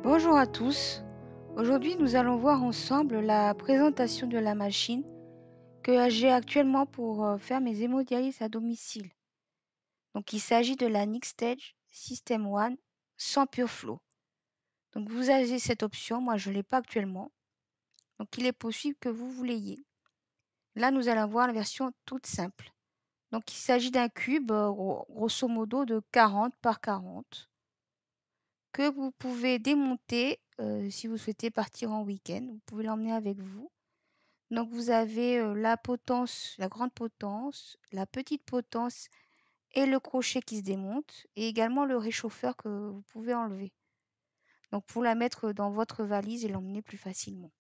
Bonjour à tous. Aujourd'hui, nous allons voir ensemble la présentation de la machine que j'ai actuellement pour faire mes hémodialyses à domicile. Donc, il s'agit de la NxStage System One sans PureFlow. Donc, vous avez cette option. Moi, je ne l'ai pas actuellement. Donc, il est possible que vous l'ayez. Là, nous allons voir la version toute simple. Donc, il s'agit d'un cube, grosso modo, de 40 par 40 que vous pouvez démonter si vous souhaitez partir en week-end. Vous pouvez l'emmener avec vous. Donc, vous avez la potence, la grande potence, la petite potence et le crochet qui se démonte, et également le réchauffeur que vous pouvez enlever. Donc, pour la mettre dans votre valise et l'emmener plus facilement.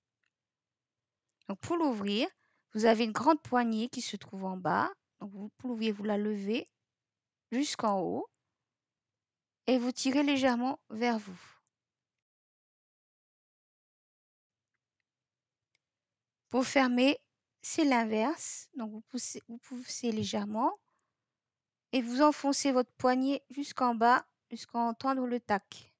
Donc, pour l'ouvrir, vous avez une grande poignée qui se trouve en bas. Donc, vous pouvez vous la lever jusqu'en haut et vous tirez légèrement vers vous. Pour fermer, c'est l'inverse. Donc, vous poussez légèrement et vous enfoncez votre poignet jusqu'en bas jusqu'à entendre le tac.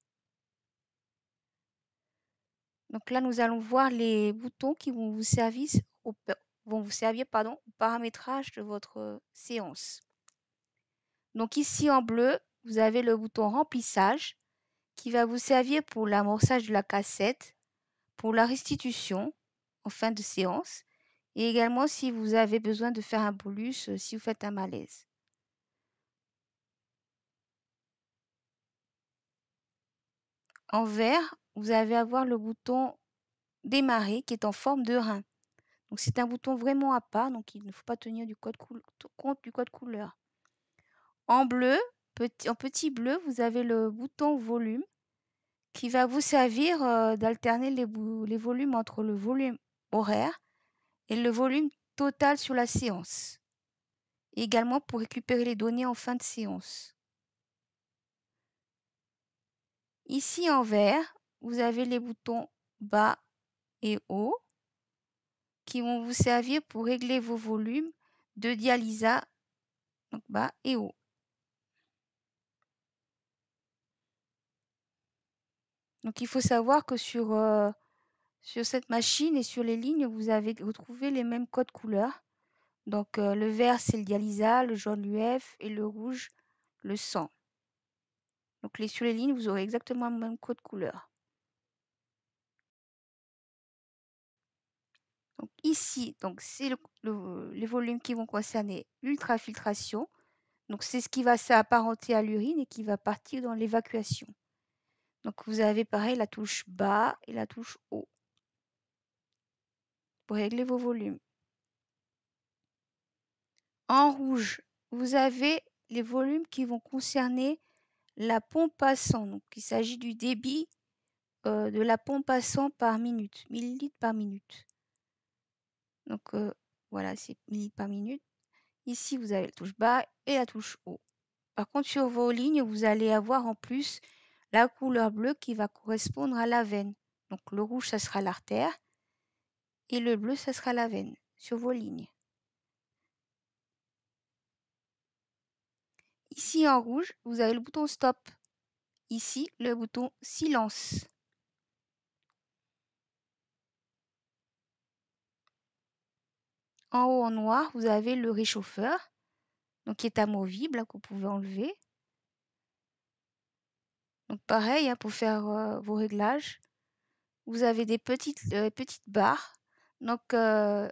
Donc là, nous allons voir les boutons qui vont vous servir au paramétrage de votre séance. Donc ici en bleu, vous avez le bouton remplissage qui va vous servir pour l'amorçage de la cassette, pour la restitution en fin de séance et également si vous avez besoin de faire un bolus si vous faites un malaise. En vert, vous allez avoir le bouton démarrer qui est en forme de rein. Donc c'est un bouton vraiment à part, donc il ne faut pas tenir compte du code couleur. En bleu, en petit bleu, vous avez le bouton volume qui va vous servir d'alterner les volumes entre le volume horaire et le volume total sur la séance. Et également pour récupérer les données en fin de séance. Ici en vert, vous avez les boutons bas et haut qui vont vous servir pour régler vos volumes de dialysa, donc bas et haut. Donc il faut savoir que sur cette machine et sur les lignes, vous avez retrouvé les mêmes codes couleurs. Donc le vert, c'est le dialysa, le jaune l'UF et le rouge, le sang. Donc sur les lignes, vous aurez exactement le même code couleur. Donc ici, c'est les volumes qui vont concerner l'ultrafiltration. Donc c'est ce qui va s'apparenter à l'urine et qui va partir dans l'évacuation. Donc vous avez pareil la touche bas et la touche haut pour régler vos volumes. En rouge, vous avez les volumes qui vont concerner la pompe à sang. Donc il s'agit du débit de la pompe à sang par minute, millilitres par minute. Donc voilà, c'est millilitres par minute. Ici, vous avez la touche bas et la touche haut. Par contre, sur vos lignes, vous allez avoir en plus la couleur bleue qui va correspondre à la veine. Donc le rouge, ça sera l'artère et le bleu, ça sera la veine sur vos lignes. Ici en rouge, vous avez le bouton stop. Ici, le bouton silence. En haut en noir, vous avez le réchauffeur, donc qui est amovible, que vous pouvez enlever. Donc pareil, pour faire vos réglages, vous avez des petites barres. Donc ce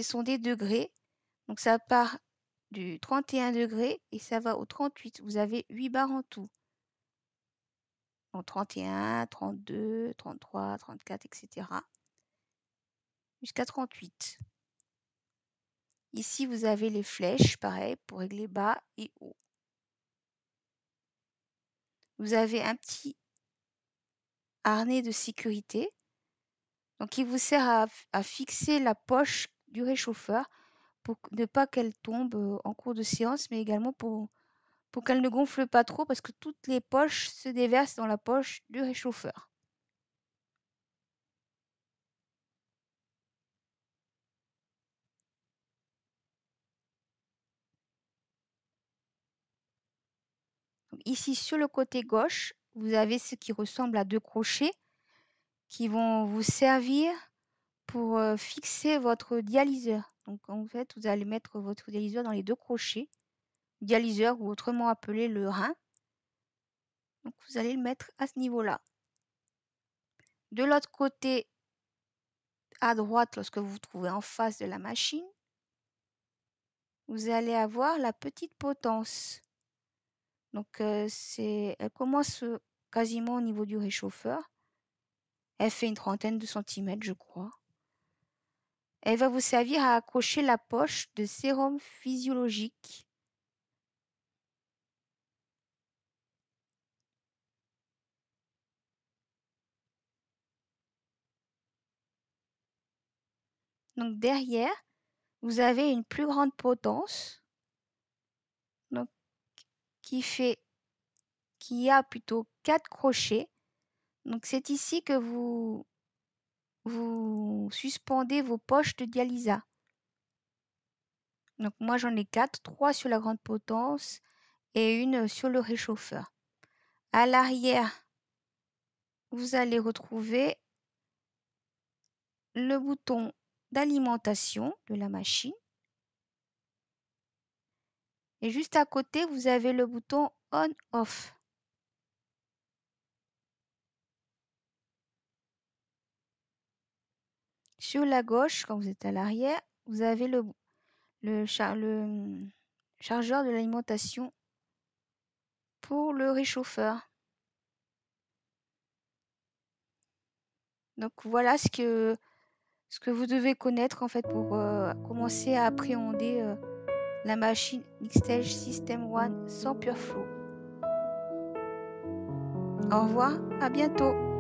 sont des degrés. Donc ça part du 31 degrés et ça va au 38. Vous avez 8 barres en tout. Donc 31, 32, 33, 34, etc. Jusqu'à 38. Ici, vous avez les flèches, pareil, pour régler bas et haut. Vous avez un petit harnais de sécurité, donc qui vous sert à fixer la poche du réchauffeur pour ne pas qu'elle tombe en cours de séance, mais également pour qu'elle ne gonfle pas trop parce que toutes les poches se déversent dans la poche du réchauffeur. Donc ici, sur le côté gauche, vous avez ce qui ressemble à 2 crochets qui vont vous servir pour fixer votre dialyseur. Donc en fait, vous allez mettre votre dialyseur dans les 2 crochets, dialyseur ou autrement appelé le rein. Donc vous allez le mettre à ce niveau-là. De l'autre côté, à droite, lorsque vous vous trouvez en face de la machine, vous allez avoir la petite potence. Donc elle commence quasiment au niveau du réchauffeur. Elle fait une trentaine de centimètres, je crois. Elle va vous servir à accrocher la poche de sérum physiologique. Donc derrière, vous avez une plus grande potence, donc qui a plutôt 4 crochets. Donc c'est ici que vous suspendez vos poches de dialysa. Donc moi j'en ai 4, 3 sur la grande potence et une sur le réchauffeur. À l'arrière, vous allez retrouver le bouton d'alimentation de la machine. Et juste à côté, vous avez le bouton on-off. Sur la gauche, quand vous êtes à l'arrière, vous avez le chargeur de l'alimentation pour le réchauffeur. Donc voilà ce que vous devez connaître en fait pour commencer à appréhender la machine Xstage System One sans PureFlow. Au revoir, à bientôt.